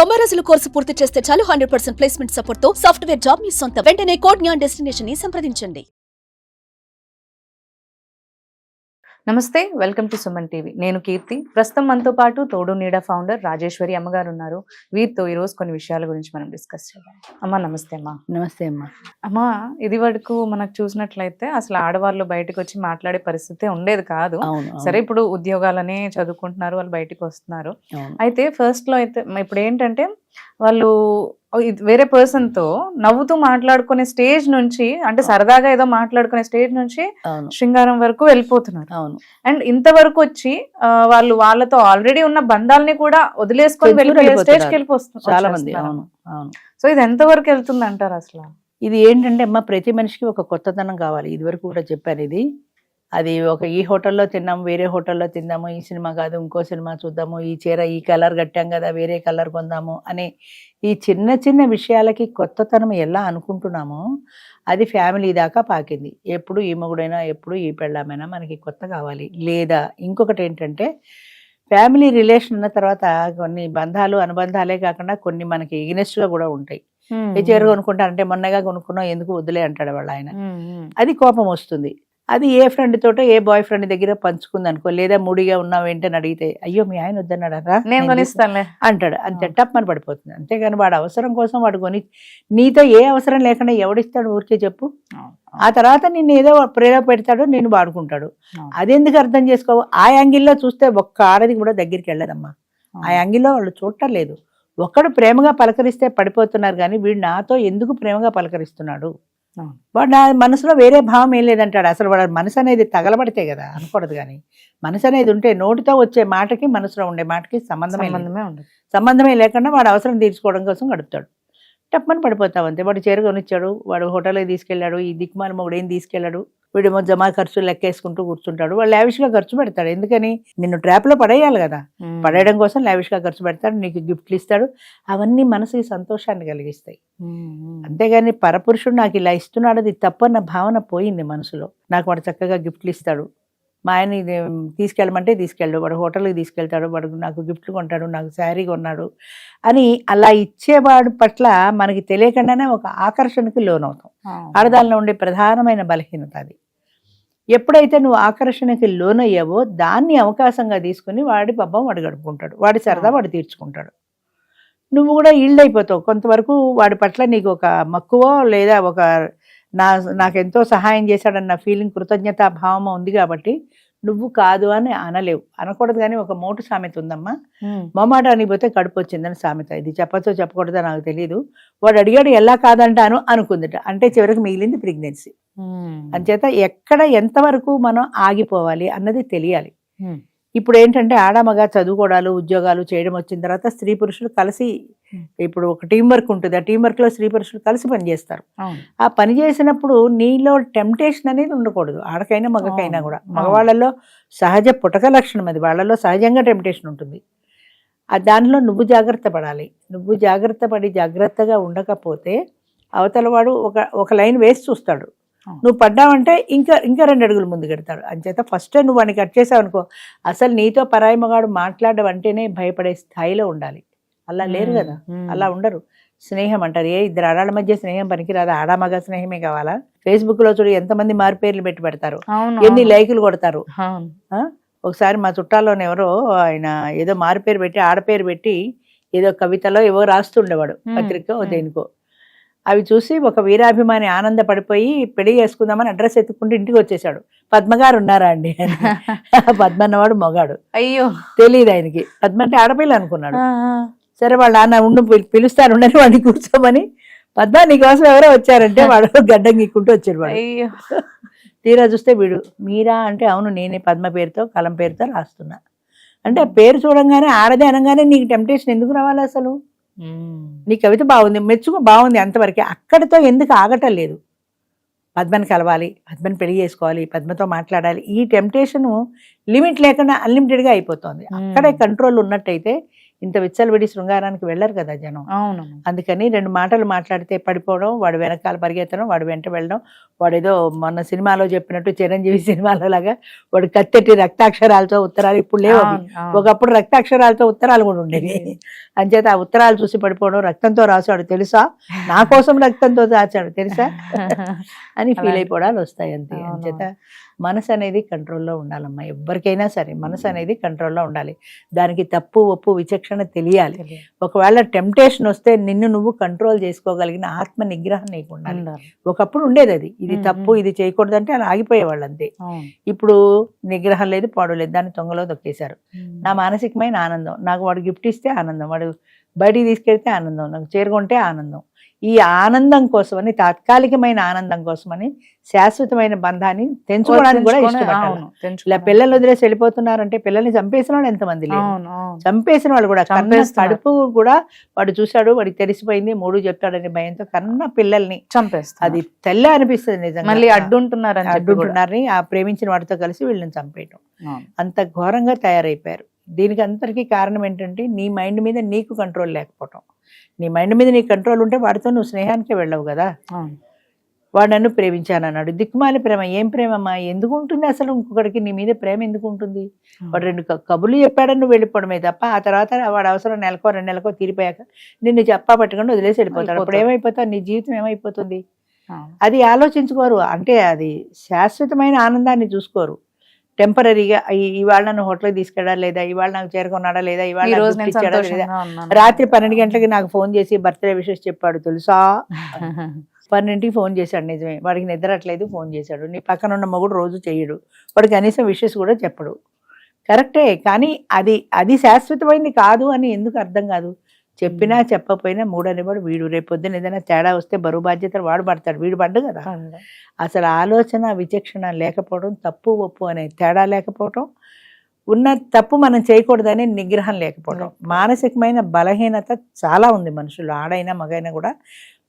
90 రోజుల కోర్సు పూర్తి చేస్తే చాలు 100% ప్లేస్మెంట్ సపోర్ట్ తో సాఫ్ట్వేర్ జాబ్ మీ సొంతం. వెంటనే కోడ్ జ్ఞాన్ డెస్టినేషన్ ని సంప్రదించండి. నమస్తే, వెల్కమ్ టు సుమన్ టీవీ. నేను కీర్తి. ప్రస్తుతం మనతో పాటు తోడు నీడ ఫౌండర్ రాజేశ్వరి అమ్మగారు ఉన్నారు. వీరితో ఈరోజు కొన్ని విషయాల గురించి మనం డిస్కస్ చేద్దాం. అమ్మ నమస్తే. అమ్మా నమస్తే అమ్మా. అమ్మ, ఇది వరకు మనకు చూసినట్లయితే అసలు ఆడవాళ్ళు బయటకు వచ్చి మాట్లాడే పరిస్థితి ఉండేది కాదు. సరే, ఇప్పుడు ఉద్యోగాలనే చదువుకుంటున్నారు, వాళ్ళు బయటకు వస్తున్నారు. అయితే ఫస్ట్ లో అయితే ఇప్పుడు ఏంటంటే వాళ్ళు వేరే పర్సన్ తో నవ్వుతూ మాట్లాడుకునే స్టేజ్ నుంచి, అంటే సరదాగా ఏదో మాట్లాడుకునే స్టేజ్ నుంచి శృంగారం వరకు వెళ్ళిపోతున్నారు. అవును. అండ్ ఇంతవరకు వచ్చి వాళ్ళు వాళ్ళతో ఆల్రెడీ ఉన్న బంధాలని కూడా వదిలేసుకొని వెళ్ళిపోయే స్టేజ్కి వెళ్ళిపోతున్నారు చాలా మంది. అవును అవును. సో ఇది ఎంత వరకు వెళ్తుంది అంటారు అసలు? ఇది ఏంటంటే అమ్మ, ప్రతి మనిషికి ఒక కొత్తదనం కావాలి. ఇది వరకు కూడా చెప్పాను. ఇది అది ఒక ఈ హోటల్లో తిన్నాము, వేరే హోటల్లో తిందాము, ఈ సినిమా కాదు ఇంకో సినిమా చూద్దాము, ఈ చీర ఈ కలర్ కట్టాం కదా వేరే కలర్ కొందాము అనే ఈ చిన్న చిన్న విషయాలకి కొత్తతనం ఎలా అనుకుంటున్నామో అది ఫ్యామిలీ దాకా పాకింది. ఎప్పుడు ఈ మొగుడైనా ఎప్పుడు ఈ పెళ్ళామైనా మనకి కొత్త కావాలి. లేదా ఇంకొకటి ఏంటంటే, ఫ్యామిలీ రిలేషన్ ఉన్న తర్వాత కొన్ని బంధాలు అనుబంధాలే కాకుండా కొన్ని మనకి ఎగ్నెస్ట్గా కూడా ఉంటాయి. ఏ చీర కొనుక్కుంటారంటే మొన్నగా కొనుక్కున్నాం ఎందుకు వద్దులే అంటాడు వాళ్ళ ఆయన. అది కోపం వస్తుంది. అది ఏ ఫ్రెండ్ తోటో ఏ బాయ్ ఫ్రెండ్ దగ్గర పంచుకుంది అనుకో, లేదా మూడిగా ఉన్నావు ఏంటని అడిగితే అయ్యో మీ ఆయన వద్దన్నాడరా నేను కొనిస్తానులే అంటాడు. అంతే టప్పని పడిపోతుంది. అంతేగాని వాడు అవసరం కోసం వాడు కొని నీతో ఏ అవసరం లేకుండా ఎవడిస్తాడు ఊరికే చెప్పు. ఆ తర్వాత నిన్ను ఏదో ప్రేమ పెడతాడు, నేను వాడుకుంటాడు. అదెందుకు అర్థం చేసుకోవు? ఆ యాంగిల్లో చూస్తే ఒక్క ఆడది కూడా దగ్గరికి వెళ్ళదమ్మా. ఆ యాంగిల్లో వాళ్ళు చూడటం లేదు. ఒక్కడు ప్రేమగా పలకరిస్తే పడిపోతున్నారు, కానీ వీడు నాతో ఎందుకు ప్రేమగా పలకరిస్తున్నాడు, వాడు నా మనసులో వేరే భావం ఏం లేదంటాడు. అసలు వాడు మనసు అనేది తగలబడితే కదా అనకూడదు. కానీ మనసు అనేది ఉంటే నోటితో వచ్చే మాటకి మనసులో ఉండే మాటకి సంబంధమే లేకుండా వాడు అవసరం తీర్చుకోవడం కోసం గడుపుతాడు. టప్పని పడిపోతావు అంతే. వాడు చీర కొనిచ్చాడు, వాడు హోటల్కి తీసుకెళ్ళాడు, ఈ దిక్కుమాల మొగుడు ఏం తీసుకెళ్ళాడు, వీడేమో జమా ఖర్చు లెక్కేసుకుంటూ కూర్చుంటాడు. వాడు లావిష్గా ఖర్చు పెడతాడు. ఎందుకని? నిన్ను ట్రాప్లో పడేయాలి కదా. పడేయడం కోసం లావిష్గా ఖర్చు పెడతాడు, నీకు గిఫ్ట్లు ఇస్తాడు. అవన్నీ మనసుకి సంతోషాన్ని కలిగిస్తాయి. అంతేగాని పరపురుషుడు నాకు ఇలా ఇస్తున్నాడు అది తప్పన్న భావన పోయింది మనసులో. నాకు వాడు చక్కగా గిఫ్ట్లు ఇస్తాడు, మా ఆయన తీసుకెళ్ళమంటే తీసుకెళ్ళడు, వాడు హోటల్కి తీసుకెళ్తాడు, వాడు నాకు గిఫ్ట్లు కొంటాడు, నాకు శారీ కొన్నాడు అని అలా ఇచ్చేవాడు పట్ల మనకి తెలియకుండానే ఒక ఆకర్షణకి లోనవుతాం. ఆడదానిలో ఉండే ప్రధానమైన బలహీనత అది. ఎప్పుడైతే నువ్వు ఆకర్షణకి లోనయ్యావో దాన్ని అవకాశంగా తీసుకుని వాడి పబ్బం వాడు గడుపుకుంటాడు, వాడి సరదా వాడు తీర్చుకుంటాడు. నువ్వు కూడా ఈల్డ్ అయిపోతావు కొంతవరకు. వాడి పట్ల నీకు ఒక మక్కువ లేదా ఒక నాకెంతో సహాయం చేశాడన్న ఫీలింగ్, కృతజ్ఞతాభావం ఉంది కాబట్టి నువ్వు కాదు అని అనలేవు. అనకూడదు. కానీ ఒక మోటు సామెత ఉందమ్మా, మొమాట అనిపోతే కడుపు వచ్చిందని సామెత. ఇది చెప్పచ్చో చెప్పకూడదో నాకు తెలియదు. వాడు అడిగాడు ఎలా కాదంటాను అనుకుందిట, అంటే చివరికి మిగిలింది ప్రెగ్నెన్సీ. అంచేత ఎక్కడ ఎంతవరకు మనం ఆగిపోవాలి అన్నది తెలియాలి. ఇప్పుడు ఏంటంటే ఆడమగా చదువుకోవడాలు ఉద్యోగాలు చేయడం వచ్చిన తర్వాత స్త్రీ పురుషులు కలిసి, ఇప్పుడు ఒక టీం వర్క్ ఉంటుంది, ఆ టీం వర్క్ లో స్త్రీ పురుషులు కలిసి పనిచేస్తారు. ఆ పని చేసినప్పుడు నీలో టెంప్టేషన్ అనేది ఉండకూడదు. ఆడకైనా మగకైనా కూడా. మగవాళ్ళలో సహజ పుటక లక్షణం అది, వాళ్ళలో సహజంగా టెంప్టేషన్ ఉంటుంది. దానిలో నువ్వు జాగ్రత్త పడాలి. నువ్వు జాగ్రత్త పడి జాగ్రత్తగా ఉండకపోతే అవతల వాడు ఒక లైన్ వేసి చూస్తాడు. నువ్వు పడ్డావంటే ఇంకా 2 అడుగులు ముందు పెడతాడు. అంచేత ఫస్ట్ నువ్వు వాడిని కట్ చేసావు అనుకో, అసలు నీతో పరాయి మగాడు మాట్లాడడం అంటేనే భయపడే స్థాయిలో ఉండాలి. అలా లేరు కదా, అలా ఉండరు. స్నేహం అంటారు, ఏ ఇద్దరు ఆడాళ్ళ మధ్య స్నేహం పనికిరాదు, ఆడామగ స్నేహమే కావాలా? ఫేస్బుక్ లో చూడు ఎంతమంది మారు పేర్లు పెట్టి పెడతారు, ఎన్ని లైకులు కొడతారు. ఒకసారి మా చుట్టాల్లోనే ఎవరో ఆయన ఏదో మారు పేరు పెట్టి ఆడపేరు పెట్టి ఏదో కవితలో ఏవో రాస్తుండేవాడు, పత్రిక దేనికో. అవి చూసి ఒక వీరాభిమాని ఆనందపడిపోయి పెళ్లి చేసుకుందామని అడ్రస్ ఎత్తుకుంటూ ఇంటికి వచ్చేసాడు. పద్మగారు ఉన్నారా అండి? పద్మ అన్నవాడు మొగాడు. అయ్యో, తెలియదు ఆయనకి. పద్మ అంటే ఆడపిల్ల అనుకున్నాడు. సరే వాళ్ళ నాన్న ఉండు పిలుస్తారు ఉండని వాడిని కూర్చోమని, పద్మ నీకోసం ఎవరో వచ్చారంటే వాడు గడ్డం గీక్కుంటూ వచ్చాడు. వాడు తీరా చూస్తే వీడు మీరా అంటే అవును నేనే, పద్మ పేరుతో కలం పేరుతో రాస్తున్నా అంటే. పేరు చూడంగానే ఆడదే అనగానే నీకు టెంప్టేషన్ ఎందుకు రావాలి అసలు? నీ కవిత బాగుంది, మెచ్చుకో, బాగుంది, అంతవరకే. అక్కడితో ఎందుకు ఆగటం లేదు? పద్మని కలవాలి, పద్మని పెళ్లి చేసుకోవాలి, పద్మతో మాట్లాడాలి. ఈ టెంప్టేషన్ లిమిట్ లేకుండా అన్లిమిటెడ్గా అయిపోతుంది. అక్కడే కంట్రోల్ ఉన్నట్టయితే ఇంత విచ్చలవిడి శృంగారానికి వెళ్ళరు కదా జనం. అవును. అందుకని 2 మాటలు మాట్లాడితే పడిపోవడం, వాడు వెనకాల పరిగెత్తడం, వాడు వెంట వెళ్ళడం, వాడేదో మొన్న సినిమాలో చెప్పినట్టు చిరంజీవి సినిమాలో లాగా వాడు కత్తెట్టి రక్తాక్షరాలతో ఉత్తరాలు, ఇప్పుడు లేవు అవి. ఒకప్పుడు రక్తాక్షరాలతో ఉత్తరాలు కూడా ఉండేవి. అంచేత ఆ ఉత్తరాలు చూసి పడిపోవడం, రక్తంతో రాశాడు తెలుసా, నా కోసం రక్తంతో రాశాడు తెలుసా అని ఫీల్ అయిపోవడాలు వస్తాయి అంతే. అంచేత మనసు అనేది కంట్రోల్లో ఉండాలమ్మా, ఎవరికైనా సరే మనసు అనేది కంట్రోల్లో ఉండాలి. దానికి తప్పు ఒప్పు విచక్షణ తెలియాలి. ఒకవేళ టెంప్టేషన్ వస్తే నిన్ను నువ్వు కంట్రోల్ చేసుకోగలిగిన ఆత్మ నిగ్రహం నీకు ఉండాలి. ఒకప్పుడు ఉండేది అది, ఇది తప్పు ఇది చేయకూడదు అంటే అలా ఆగిపోయేవాళ్ళు అంతే. ఇప్పుడు నిగ్రహం లేదు, పాడు లేదు, దాన్ని తొంగలో తొక్కేశారు. నా మానసికమైన ఆనందం, నాకు వాడు గిఫ్ట్ ఇస్తే ఆనందం, వాడు బయటికి తీసుకెళ్తే ఆనందం, నాకు చేరుకుంటే ఆనందం. ఈ ఆనందం కోసమని, తాత్కాలికమైన ఆనందం కోసమని శాశ్వతమైన బంధాన్ని తెంచుకోవడానికి కూడా ఇష్టపడతాను. ఇలా పిల్లలు వదిలేసి వెళ్ళిపోతున్నారంటే పిల్లల్ని చంపేసిన వాళ్ళు ఎంతమంది లేరు, చంపేసిన వాళ్ళు కూడా. కడుపు కూడా వాడు చూశాడు, వాడికి తెలిసిపోయింది, 3 చెప్తాడనే భయంతో కన్నా పిల్లల్ని చంపేస్తారు. అది తెల్ల అనిపిస్తుంది నిజంగా. మళ్ళీ అడ్డుంటున్నారని ఆ ప్రేమించిన వాడితో కలిసి వీళ్ళని చంపేయటం, అంత ఘోరంగా తయారైపోయారు. దీనికి అంతటికీ కారణం ఏంటంటే నీ మైండ్ మీద నీకు కంట్రోల్ లేకపోవటం. నీ మైండ్ మీద నీకు కంట్రోల్ ఉంటే వాడితో నువ్వు స్నేహానికే వెళ్ళవు కదా. వాడు నన్ను ప్రేమించానన్నాడు, దిక్కుమాలి ప్రేమ. ఏం ప్రేమమ్మా, ఎందుకు ఉంటుంది అసలు? ఇంకొకరికి నీ మీద ప్రేమ ఎందుకు ఉంటుంది? వాడు 2 కబుర్లు చెప్పాడని నువ్వు వెళ్ళిపోవడమే తప్ప ఆ తర్వాత వాడు అవసరం నెలకో 2 నెలకో తీరిపోయాక నిన్ను చెప్పా పట్టుకొని వదిలేసి వెళ్ళిపోతాడు. అప్పుడు ఏమైపోతావు, నీ జీవితం ఏమైపోతుంది? అది ఆలోచించుకోరు. అంటే అది శాశ్వతమైన ఆనందాన్ని చూసుకోరు, టెంపరీగా. ఇవాళ నన్ను హోటల్కి తీసుకెళ్ళా లేదా, ఇవాళ నాకు చేరుకున్నాడా లేదా, ఇవాళ ఇచ్చాడా లేదా. రాత్రి 12 గంటలకి నాకు ఫోన్ చేసి బర్త్డే విషెస్ చెప్పాడు తెలుసా. 12ంటికి ఫోన్ చేశాడు, నిజమే, వాడికి నిద్రట్లేదు, ఫోన్ చేశాడు. నీ పక్కన ఉన్న మొగుడు రోజు చేయడు, వాడు కనీసం విషెస్ కూడా చెప్పడు. కరెక్టే, కానీ అది శాశ్వతమైంది కాదు అని ఎందుకు అర్థం కాదు? చెప్పినా చెప్పకపోయినా 3 అనేవాడు వీడు. రేపు పొద్దున ఏదైనా తేడా వస్తే బరువు బాధ్యతలు వాడు పడతాడు, వీడు పడ్డు కదా. అసలు ఆలోచన విచక్షణ లేకపోవడం, తప్పు ఒప్పు అనే తేడా లేకపోవడం, ఉన్న తప్పు మనం చేయకూడదనే నిగ్రహం లేకపోవడం, మానసికమైన బలహీనత చాలా ఉంది మనుషులు, ఆడైనా మగైనా కూడా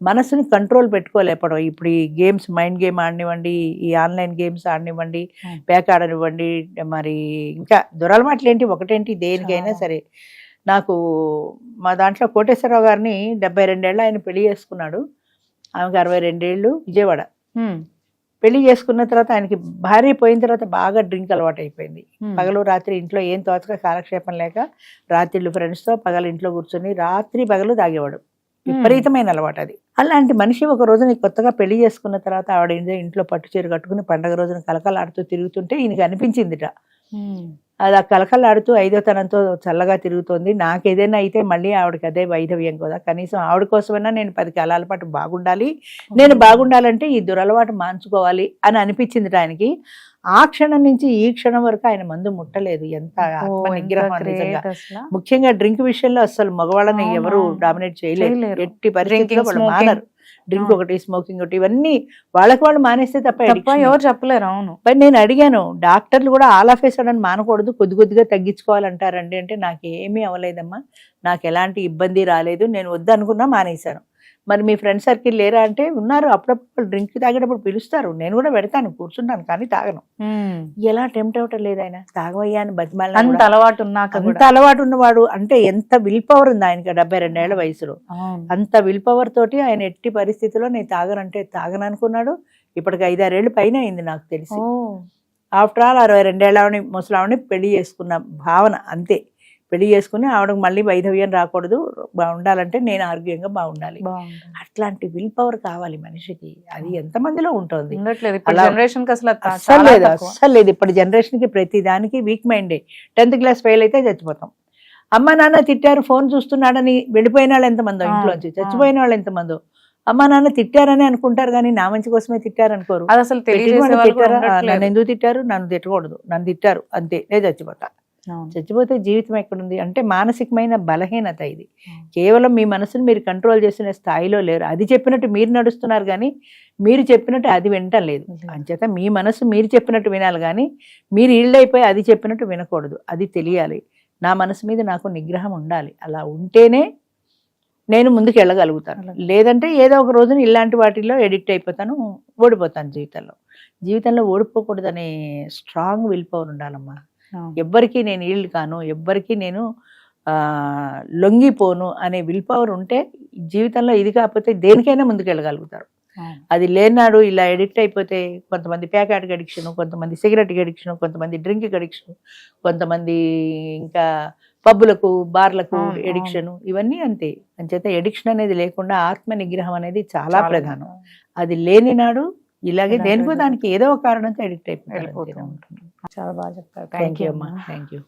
మనసుని కంట్రోల్ పెట్టుకోలేకపోవడం. ఇప్పుడు ఈ గేమ్స్, మైండ్ గేమ్ ఆడనివ్వండి, ఈ ఆన్లైన్ గేమ్స్ ఆడనివ్వండి, ప్యాక్ ఆడనివ్వండి, మరి ఇంకా దురలవాట్లు ఏంటి ఒకటేంటి, దేనికైనా సరే. నాకు మా దాంట్లో కోటేశ్వరరావు గారిని 72 ఏళ్ళు ఆయన పెళ్లి చేసుకున్నాడు, ఆమెకు 62 ఏళ్ళు, విజయవాడ. పెళ్లి చేసుకున్న తర్వాత ఆయనకి భార్య పోయిన తర్వాత బాగా డ్రింక్ అలవాటు అయిపోయింది. పగలు రాత్రి ఇంట్లో ఏం తోచక కాలక్షేపం లేక రాత్రిళ్ళు ఫ్రెండ్స్తో పగలు ఇంట్లో కూర్చొని రాత్రి పగలు తాగేవాడు. విపరీతమైన అలవాటు అది. అలాంటి మనిషి ఒక రోజున కొత్తగా పెళ్లి చేసుకున్న తర్వాత ఆవిడ ఇంట్లో పట్టు చీర కట్టుకుని పండగ రోజున కలకలాడుతూ తిరుగుతుంటే ఈయనకి అనిపించిందిట, అది ఆ కలకలాడుతూ 5వ తనంతో చల్లగా తిరుగుతోంది, నాకు ఏదైనా అయితే మళ్ళీ ఆవిడకి అదే వైధవ్యం కదా, కనీసం ఆవిడ కోసమైనా నేను 10 కాలాల పాటు బాగుండాలి, నేను బాగుండాలంటే ఈ దురలవాటు మాన్చుకోవాలి అని అనిపించింది ఆయనకి. ఆ క్షణం నుంచి ఈ క్షణం వరకు ఆయన మందు ముట్టలేదు. ఎంత ఆత్మ నిగ్రహం నిజంగా. ముఖ్యంగా డ్రింక్ విషయంలో అసలు మగవాళ్ళని ఎవరు డామినేట్ చేయలేరు, ఎట్టి పరిస్థితుల్లో వాళ్ళు మానరు. డ్రింక్ ఒకటి, స్మోకింగ్ ఒకటి, ఇవన్నీ వాళ్ళకి వాళ్ళు మానేస్తే తప్ప ఎవరు చెప్పలేరు. అవును, బట్ నేను అడిగాను, డాక్టర్లు కూడా ఆల్ ఆఫ్ ఏ సడన్ మానకూడదు, కొద్ది కొద్దిగా తగ్గించుకోవాలంటారండి అంటే నాకేమీ అవ్వలేదమ్మా, నాకు ఎలాంటి ఇబ్బంది రాలేదు, నేను వద్దనుకున్నా మానేశాను. మరి మీ ఫ్రెండ్ సర్కిల్ లేరా అంటే ఉన్నారు, అప్పుడప్పుడు డ్రింక్ తాగేటప్పుడు పిలుస్తారు, నేను కూడా పెడతాను, కూర్చున్నాను, కానీ తాగను. ఎలా టెంప్ట్ అవటం లేదు ఆయన, తాగవయ్యా అని బతిమాలి. అంత అలవాటు ఉన్నవాడు అంటే ఎంత విల్ పవర్ ఉంది ఆయనకి 72 ఏళ్ల వయసులో. అంత విల్ పవర్ తోటి ఆయన ఎట్టి పరిస్థితిలో నేను తాగనంటే తాగను అనుకున్నాడు. ఇప్పటికి 5-6 ఏళ్ళు పైన అయింది నాకు తెలిసి. ఆఫ్టర్ ఆల్ 62 ఏళ్ళని ముసలావిని పెళ్లి చేసుకున్న భావన అంతే. పెళ్లి చేసుకుని ఆవిడకు మళ్ళీ వైధవ్యం రాకూడదు, బాగుండాలంటే నేను ఆరోగ్యంగా బాగుండాలి. అట్లాంటి విల్ పవర్ కావాలి మనిషికి. అది ఎంతమందిలో ఉంటుంది? అస్సలు లేదు. ఇప్పటి జనరేషన్ కి ప్రతి దానికి వీక్ మైండే. 10th క్లాస్ ఫెయిల్ అయితే చచ్చిపోతాం. అమ్మ నాన్న తిట్టారు, ఫోన్ చూస్తున్నాడని వెళ్ళిపోయిన వాళ్ళు ఎంతమందో, ఇంట్లోంచి చచ్చిపోయిన వాళ్ళు ఎంతమందో. అమ్మ నాన్న తిట్టారని అనుకుంటారు కానీ నా మంచి కోసమే తిట్టారు అనుకోరు. అది అసలు తిట్టారా, నన్ను ఎందుకు తిట్టారు, నన్ను తిట్టకూడదు, నన్ను తిట్టారు అంతే, నేను చచ్చిపోతా. చచ్చిపోతే జీవితం ఎక్కడుంది? అంటే మానసికమైన బలహీనత ఇది. కేవలం మీ మనసును మీరు కంట్రోల్ చేసిన స్థాయిలో లేరు. అది చెప్పినట్టు మీరు నడుస్తున్నారు కానీ మీరు చెప్పినట్టు అది వినటం లేదు. అంచేత మీ మనసు మీరు చెప్పినట్టు వినాలి కానీ మీరు ఈల్డైపోయి అది చెప్పినట్టు వినకూడదు. అది తెలియాలి. నా మనసు మీద నాకు నిగ్రహం ఉండాలి. అలా ఉంటేనే నేను ముందుకు వెళ్ళగలుగుతాను. లేదంటే ఏదో ఒక రోజున ఇలాంటి వాటిల్లో ఎడిక్ట్ అయిపోతాను, ఓడిపోతాను. జీవితంలో ఓడిపోకూడదనే స్ట్రాంగ్ విల్ పవర్ ఉండాలమ్మా. ఎవ్వరికీ నేను ఈల్డ్ కాను, ఎవ్వరికీ నేను లొంగిపోను అనే విల్ పవర్ ఉంటే జీవితంలో ఇది కాకపోతే దేనికైనా ముందుకెళ్ళగలుగుతారు. అది లేనాడు ఇలా ఎడిక్ట్ అయిపోతే కొంతమంది ప్యాకెట్కి అడిక్షన్, కొంతమంది సిగరెట్కి అడిక్షన్, కొంతమంది డ్రింక్కి అడిక్షన్, కొంతమంది ఇంకా పబ్బులకు బార్లకు ఎడిక్షన్, ఇవన్నీ అంతే. అంచేత ఎడిక్షన్ అనేది లేకుండా ఆత్మ నిగ్రహం అనేది చాలా ప్రధానం. అది లేని నాడు ఇలాగే దేనికో దానికి ఏదో ఒక కారణంతో ఎడిక్ట్ అయిపోతారు. చాలా బాగా చెప్తారు. థ్యాంక్ యూ అమ్మా. Thank you.